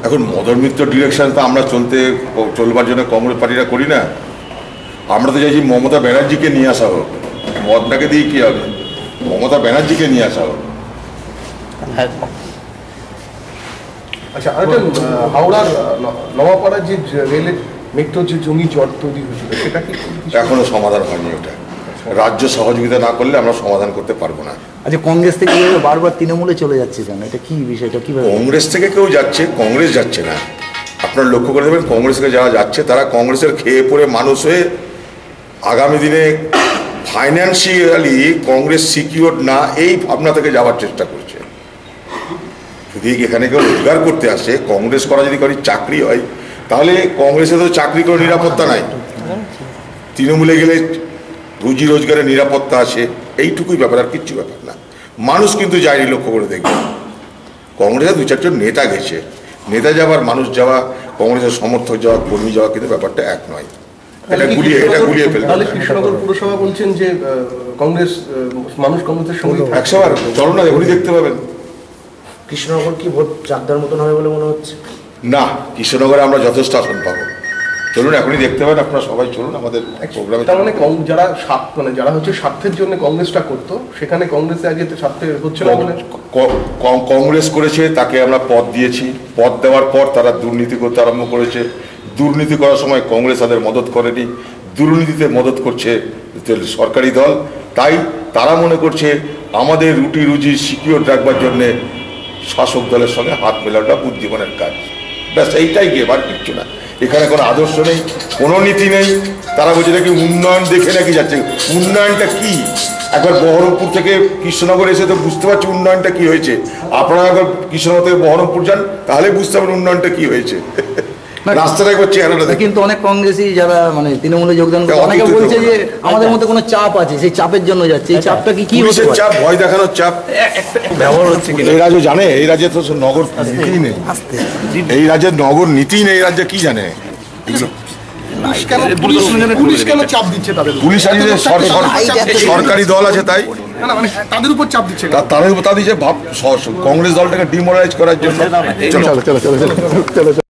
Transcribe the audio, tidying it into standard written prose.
এখন মদন মিত্র ডিরেকশন তো আমরা চলবার জন্য কংগ্রেস পার্টিরা করি না। আমরা তো চাইছি মমতা ব্যানার্জিকে নিয়ে আসা হোক। মদটাকে দিয়ে কি হবে? মমতা ব্যানার্জিকে নিয়ে আসা হোক। আচ্ছা, আরেকটা হাওড়ার নওয়াপাড়ার যে রেলের মেট্রোর যে জমি জট তৈরি হয়েছিল সেটা কি এখনো সমাধান হয়নি। ওটা রাজ্য সহযোগিতা না করলে আমরা সমাধান করতে পারবো না। আচ্ছা, কংগ্রেস থেকে বারবার তৃণমূলে চলে যাচ্ছে কেন? এটা কি বিষয়টা? কিভাবে? কংগ্রেস থেকে কেউ যাচ্ছে, কংগ্রেস যাচ্ছে না। আপনারা লক্ষ্য করে দেবেন, কংগ্রেস থেকে যারা যাচ্ছে তারা কংগ্রেসের খেয়ে পড়ে মানুষ হয়ে আগামী দিনে ফাইন্যান্সিয়ালি কংগ্রেস সিকিউর না এই ভাবনা থেকে যাওয়ার চেষ্টা করছে। যদি এখানে কেউ রোজগার করতে আসে, কংগ্রেস করা যদি কারোর চাকরি হয়, তাহলে কংগ্রেসে তো চাকরি করে নিরাপত্তা নাই। তৃণমূলে গেলে রুজি রোজগারের নিরাপত্তা আসে, এইটুকুই ব্যাপার, আর কিচ্ছু ব্যাপার না। মানুষ কিন্তু যায়নি, লক্ষ্য করে দেখবে। কংগ্রেসে দু চারজন নেতা গেছে, নেতা যাওয়ার মানুষ যাওয়া, কংগ্রেসের সমর্থক যাওয়া, কর্মী যাওয়া কিন্তু ব্যাপারটা এক নয়। এটা গুলিয়ে ফেলবে। তাহলে কৃষ্ণনগর পুরসভা বলছেন যে কংগ্রেস মানুষ কংগ্রেসের সঙ্গে 100বার চলো না, এখনই দেখতে পাবেন। কৃষ্ণনগর কি ভোট চাকদার মতন হবে বলে মনে হচ্ছে? না, কৃষ্ণনগরে আমরা যথেষ্ট আসন পাবো। চলুন, এখনই দেখতে পাবেন। আপনারা সবাই চলুন আমাদের প্রোগ্রামে। তার মানে যারা হচ্ছে স্বার্থের জন্য কংগ্রেসটা করতো, সেখানে কংগ্রেসে আগে স্বার্থে হচ্ছে না বলে কংগ্রেস করেছে, তাকে আমরা পদ দিয়েছি। পদ দেওয়ার পর তারা দুর্নীতি করতে আরম্ভ করেছে। দুর্নীতি করার সময় কংগ্রেস তাদের মদত করেনি, দুর্নীতিতে মদত করছে সরকারি দল। তাই তারা মনে করছে আমাদের রুটি রুজি সিকিউর রাখবার জন্যে শাসক দলের সঙ্গে হাত মেলানোটা বুদ্ধিমানের কাজ। ব্যাস এইটাই গিয়ে, আর কিচ্ছু না। এখানে কোনো আদর্শ নেই, কোনো নীতি নেই। তারা বলছে নাকি উন্নয়ন দেখে নাকি যাচ্ছে। উন্নয়নটা কি? একবার বহরমপুর থেকে কৃষ্ণনগর এসে তো বুঝতে পারছি উন্নয়নটা কি হয়েছে। আপনারা একবার কৃষ্ণনগর থেকে বহরমপুর যান, তাহলে বুঝতে পারবেন উন্নয়নটা কি হয়েছে। রাস্তাটা একবার চেহারাটা দেখে। কিন্তু অনেক কংগ্রেসী যারা মানে তৃণমূলে যোগদান করে, অনেকে বলছে যে আমাদের মধ্যে কোনো চাপ আছে, সেই চাপের জন্য যাচ্ছে। এই চাপটা কি হতে পারে? চাপ, ভয় দেখানোর চাপ ব্যবহার হচ্ছে। এই রাজ্য জানে, এই রাজ্যে তো নগর নীতি নেই। এই রাজ্যের নগর নীতি নেই। এই রাজ্যে কি জানে? পুলিশ কেন চাপ দিচ্ছে তাদের? পুলিশ আছে, সরকারি দল আছে, তাই তাদের উপর চাপ দিচ্ছে। তাদের উপর তা দিচ্ছে কংগ্রেস দলটাকে ডিমোরালাইজ করার জন্য। চলো চলো চলো চলো চলো।